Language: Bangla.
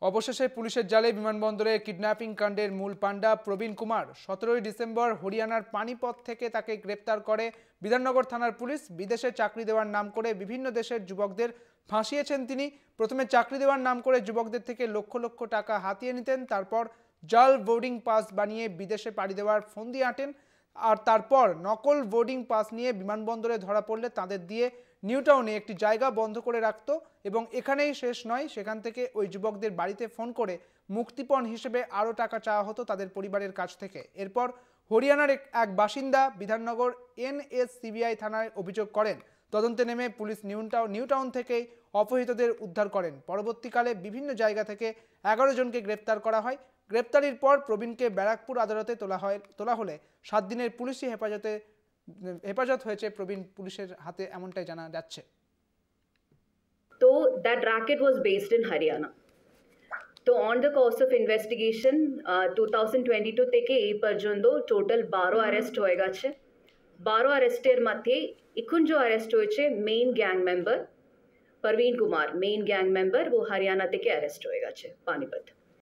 অবশেষে পুলিশের জালে বিমানবন্দরে কিডন্যাপিং কাণ্ডের মূল পাণ্ডা প্রবীণ কুমার। 17 ডিসেম্বর হরিয়ানার পানিপথ থেকে তাকে গ্রেপ্তার করে বিধাননগর থানার পুলিশ। বিদেশে চাকরি দেওয়ার নাম করে বিভিন্ন দেশের যুবকদের ফাঁসিয়েছেন তিনি। প্রথমে চাকরি দেওয়ার নাম করে যুবকদের থেকে লক্ষ লক্ষ টাকা হাতিয়ে নিতেন, তারপর জাল বোর্ডিং পাস বানিয়ে বিদেশে পাড়ি দেওয়ার ফন্দি আঁটেন, আর তারপর নকল বোর্ডিং পাস নিয়ে বিমানবন্দরে ধরা পড়লে তাদের দিয়ে নিউ টাউনে একটি জায়গা বন্ধ করে রাখতো এবং এখানেই শেষ নয়, সেখান থেকে ওই যুবকদের বাড়িতে ফোন করে মুক্তিপণ হিসেবে আরও টাকা চাওয়া হতো তাদের পরিবারের কাছ থেকে। এরপর হরিয়ানার এক বাসিন্দা বিধাননগর NSCBI থানায় অভিযোগ করেন। তদন্তে নেমে পুলিশ নিউ টাউন থেকেই অপহৃতদের উদ্ধার করেন। পরবর্তীকালে বিভিন্ন জায়গা থেকে 11 জনকে গ্রেপ্তার করা হয়। গ্রেপ্তারির পর প্রবীণকে ব্যারাকপুর আদালতে তোলা হলে 7 দিনের পুলিশি হেফাজত হয়েছে প্রবীণ পুলিশের হাতে, এমনটাই জানা যাচ্ছে। तो that racket was based in Haryana. तो on the course of investigation 2022 থেকে এই পর্যন্ত টোটাল 12 অ্যারেস্ট হয়ে গেছে। 12 অ্যারেস্টের মধ্যে এখন যে অ্যারেস্ট হয়েছে মেইন গ্যাং মেম্বার প্রবীণ কুমার, মেইন গ্যাং মেম্বার ও হরিয়ানা থেকে অ্যারেস্ট হয়ে গেছে পানিপথ।